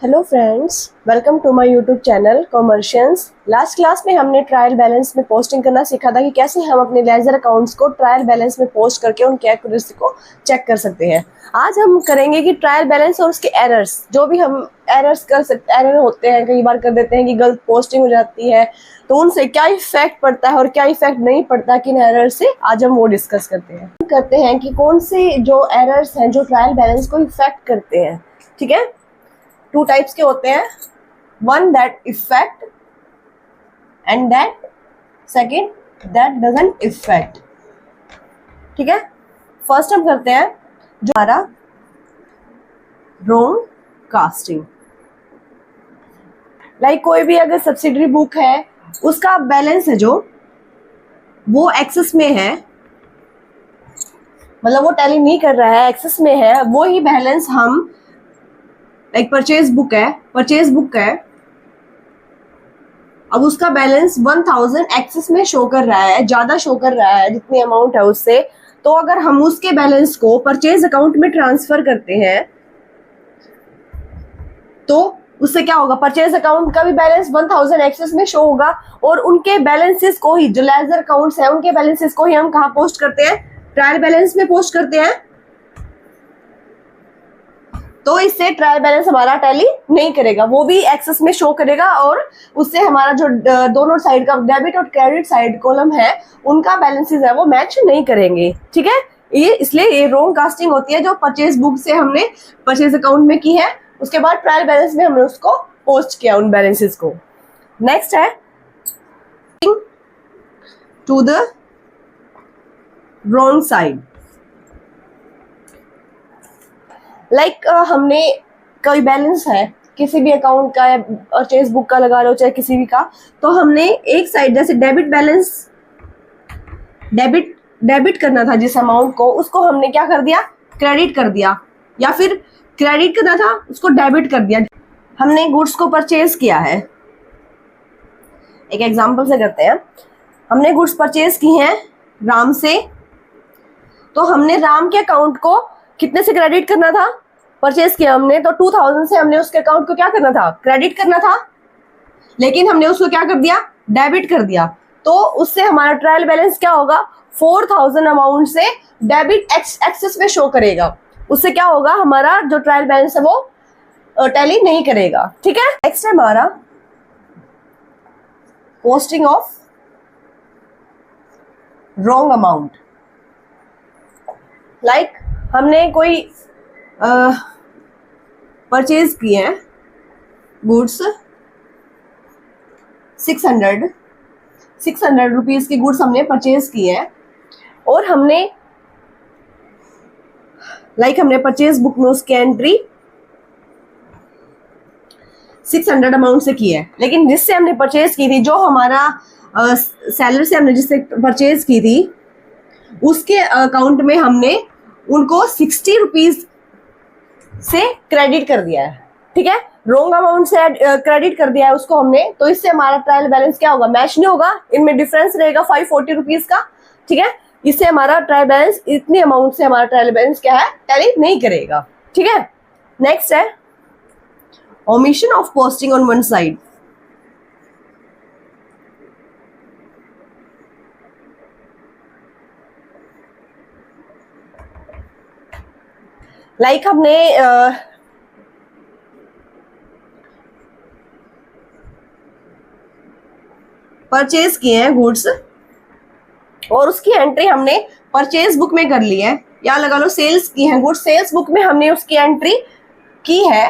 Hello friends, welcome to my YouTube channel commercians. Last class में हमने trial balance में posting करना सीखा था कि कैसे हम अपने लेजर अकाउंट्स को ट्रायल बैलेंस में पोस्ट करके उनकी एक्यूरेसी को चेक कर सकते हैं। आज हम करेंगे कि ट्रायल बैलेंस और उसके एरर्स, जो भी हम एरर्स कर सकते, एरर होते हैं, कई बार कर देते हैं कि गलत पोस्टिंग हो जाती है, तो उनसे क्या इफेक्ट पड़ता है और क्या इफेक्ट नहीं पड़ता किन एरर से, आज हम वो डिस्कस करते हैं कि कौन से जो एरर्स हैं जो ट्रायल बैलेंस को इफेक्ट करते हैं। ठीक है, टू टाइप्स के होते हैं, one that effect and that second that doesn't effect. ठीक है, फर्स्ट हम करते हैं जो हमारा रॉन्ग कास्टिंग। लाइक कोई भी अगर सब्सिडरी बुक है, उसका बैलेंस है जो वो एक्सेस में है, मतलब वो टैली नहीं कर रहा है, एक्सेस में है, वो ही बैलेंस हम लाइक परचेज बुक है, अब उसका बैलेंस 1000 एक्सेस में शो कर रहा है, ज्यादा शो कर रहा है जितनी अमाउंट है उससे। तो अगर हम उसके बैलेंस को परचेज अकाउंट में ट्रांसफर करते हैं तो उससे क्या होगा, परचेज अकाउंट का भी बैलेंस 1000 एक्सेस में शो होगा और उनके बैलेंसेस को ही, जो लेजर अकाउंट्स हैं उनके बैलेंसेस को ही हम कहाँ पोस्ट करते हैं, ट्रायल बैलेंस में पोस्ट करते हैं। तो इससे ट्रायल बैलेंस हमारा टैली नहीं करेगा, वो भी एक्सेस में शो करेगा और उससे हमारा जो दोनों साइड का डेबिट और क्रेडिट साइड कॉलम है उनका बैलेंसेस है वो मैच नहीं करेंगे। ठीक है, ये इसलिए ये रॉन्ग कास्टिंग होती है जो परचेज बुक से हमने परचेज अकाउंट में की है, उसके बाद ट्रायल बैलेंस में हमने उसको पोस्ट किया उन बैलेंसेस को। नेक्स्ट है to the wrong side. Like हमने कोई बैलेंस है किसी भी अकाउंट का या परचेज बुक का लगा लो चाहे किसी भी का, तो हमने एक साइड जैसे डेबिट बैलेंस, डेबिट करना था जिस अमाउंट को, उसको हमने क्या कर दिया, क्रेडिट कर दिया, या फिर क्रेडिट करना था उसको डेबिट कर दिया। हमने गुड्स को परचेज किया है, एक एग्जांपल से करते हैं, हमने गुड्स परचेज की हैं राम से, तो हमने राम के अकाउंट को कितने से क्रेडिट करना था, परचेज किया हमने तो 2000 से हमने उसके अकाउंट को क्या करना था, क्रेडिट करना था, लेकिन हमने उसको क्या कर दिया, डेबिट कर दिया। तो उससे हमारा ट्रायल बैलेंस क्या होगा, 4000 अमाउंट से डेबिट एक्सेस में शो करेगा, उससे क्या होगा, हमारा जो ट्रायल बैलेंस है वो टैली नहीं करेगा। ठीक है, नेक्स्ट है हमारा posting of wrong amount. Like हमने कोई परचेज किए हैं गुड्स 600 रुपीज की गुड्स हमने परचेज किए हैं और हमने हमने परचेज बुक में उसकी एंट्री 600 अमाउंट से की है, लेकिन जिससे हमने परचेज की थी, जो हमारा सेलर से हमने जिससे परचेज की थी, उसके अकाउंट में हमने उनको 60 रुपीज से क्रेडिट कर दिया है। ठीक है, रॉन्ग अमाउंट से क्रेडिट कर दिया है उसको हमने, तो इससे हमारा ट्रायल बैलेंस क्या होगा, मैच नहीं होगा, इनमें डिफरेंस रहेगा 540 रुपीज का। ठीक है, इससे हमारा ट्रायल बैलेंस, इतनी अमाउंट से हमारा ट्रायल बैलेंस क्या है, टैली नहीं करेगा। ठीक है, नेक्स्ट है omission of posting on one side. Like हमने परचेज किए हैं गुड्स और उसकी एंट्री हमने परचेज बुक में कर ली है, या लगा लो सेल्स की है गुड्स, सेल्स बुक में हमने उसकी एंट्री की है,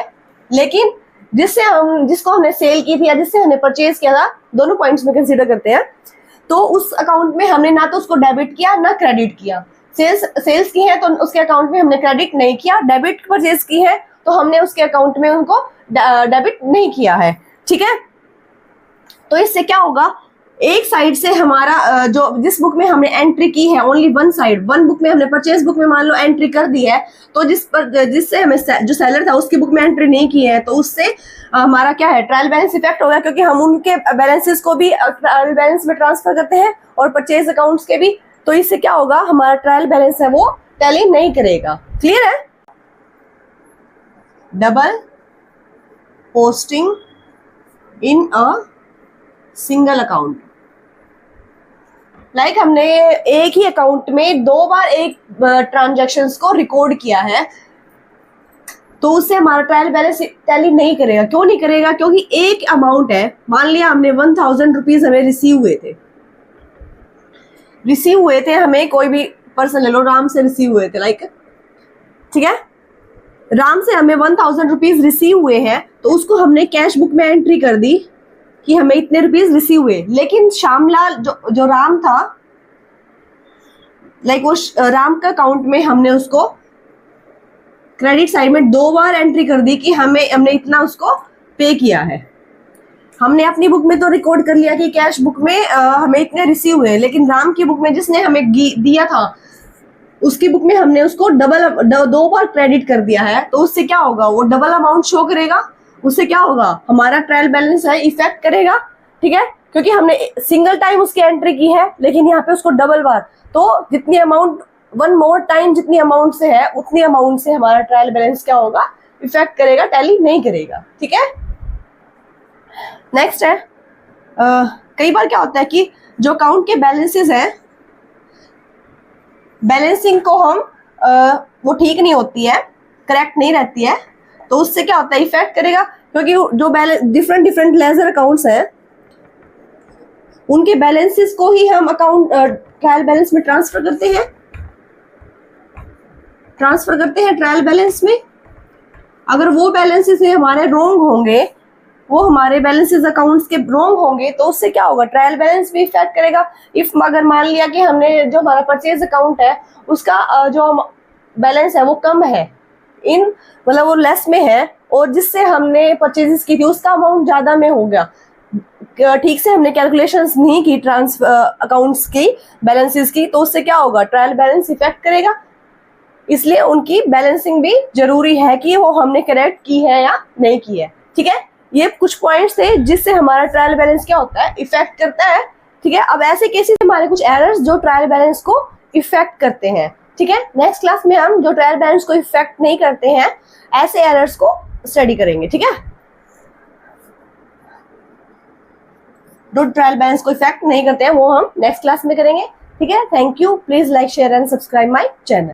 लेकिन जिसको हमने सेल की थी या जिससे हमने परचेज किया था, दोनों पॉइंट्स में कंसीडर करते हैं, तो उस अकाउंट में हमने ना तो उसको डेबिट किया ना क्रेडिट किया। सेल्स की है तो उसके अकाउंट में हमने क्रेडिट नहीं किया, डेबिट परचेज की है तो हमने उसके अकाउंट में उनको डेबिट नहीं किया है। ठीक है, तो इससे क्या होगा, एक साइड से हमारा जो जिस बुक में हमने एंट्री की है, only one side, one book में हमने परचेज बुक में मान लो एंट्री कर दी है, तो जिससे हमें जो सेलर था उसकी बुक में एंट्री नहीं की है, तो उससे हमारा क्या है, ट्रायल बैलेंस इफेक्ट हो गया, क्योंकि हम उनके बैलेंसेस को भी ट्रायल बैलेंस में ट्रांसफर करते हैं और परचेज अकाउंट्स के भी, तो इससे क्या होगा, हमारा ट्रायल बैलेंस है वो टैली नहीं करेगा। क्लियर है, double posting in a single account. Like हमने एक ही अकाउंट में 2 बार एक ट्रांजैक्शंस को रिकॉर्ड किया है, तो उससे हमारा ट्रायल बैलेंस टैली नहीं करेगा। क्यों नहीं करेगा? क्योंकि एक अमाउंट है, मान लिया हमने 1000 रुपीज हमें रिसीव हुए थे हमें, कोई भी पर्सन ले लो, राम से रिसीव हुए थे, लाइक, ठीक है, राम से हमें 1000 रुपीज रिसीव हुए हैं, तो उसको हमने कैश बुक में एंट्री कर दी कि हमें इतने रुपीज रिसीव हुए। लेकिन श्यामलाल जो राम था, लाइक वो राम का अकाउंट में हमने उसको क्रेडिट साइड में 2 बार एंट्री कर दी कि हमने इतना उसको पे किया है। हमने अपनी बुक में तो रिकॉर्ड कर लिया कि कैश बुक में हमें इतने रिसीव हुए, लेकिन राम की बुक में जिसने हमें दिया था, उसकी बुक में हमने उसको 2 बार क्रेडिट कर दिया है। तो उससे क्या होगा? वो डबल अमाउंट शो करेगा। उससे क्या होगा? हमारा ट्रायल बैलेंस है इफेक्ट करेगा, ठीक है, क्योंकि हमने सिंगल टाइम उसकी एंट्री की है, लेकिन यहाँ पे उसको डबल बार, तो जितनी अमाउंट 1 मोर टाइम जितनी अमाउंट से है, उतनी अमाउंट से हमारा ट्रायल बैलेंस क्या होगा? इफेक्ट करेगा, टैली नहीं करेगा, ठीक है। नेक्स्ट है, कई बार क्या होता है कि जो अकाउंट के बैलेंसेस हैं, बैलेंसिंग को हम वो ठीक नहीं होती है, करेक्ट नहीं रहती है, तो उससे क्या होता है? इफेक्ट करेगा, क्योंकि जो डिफरेंट लेजर अकाउंट्स हैं, उनके बैलेंसेस को ही हम अकाउंट ट्रायल बैलेंस में ट्रांसफर करते हैं ट्रायल बैलेंस में। अगर वो बैलेंसेस हमारे रॉन्ग होंगे, वो हमारे बैलेंसेस अकाउंट्स के रॉन्ग होंगे, तो उससे क्या होगा? ट्रायल बैलेंस भी इफेक्ट करेगा। इफ अगर मान लिया कि हमने जो हमारा परचेज अकाउंट है, उसका जो बैलेंस है वो कम है, मतलब वो लेस में है, और जिससे हमने परचेजेस की थी उसका अमाउंट ज्यादा में हो गया, ठीक से हमने कैलकुलेशंस नहीं की अकाउंट्स की, बैलेंसेस की, तो उससे क्या होगा? ट्रायल बैलेंस इफेक्ट करेगा। इसलिए उनकी बैलेंसिंग भी जरूरी है कि वो हमने करेक्ट की है या नहीं की है, ठीक है। ये कुछ पॉइंट्स थे जिससे हमारा ट्रायल बैलेंस क्या होता है? इफेक्ट करता है, ठीक है। अब ऐसे केसेस हमारे कुछ एरर्स जो ट्रायल बैलेंस को इफेक्ट करते हैं, ठीक है। नेक्स्ट क्लास में हम जो ट्रायल बैलेंस को इफेक्ट नहीं करते हैं, ऐसे एरर्स को स्टडी करेंगे, ठीक है। जो ट्रायल बैलेंस को इफेक्ट नहीं करते हैं वो हम नेक्स्ट क्लास में करेंगे, ठीक है। Thank you. Please like, share and subscribe my channel.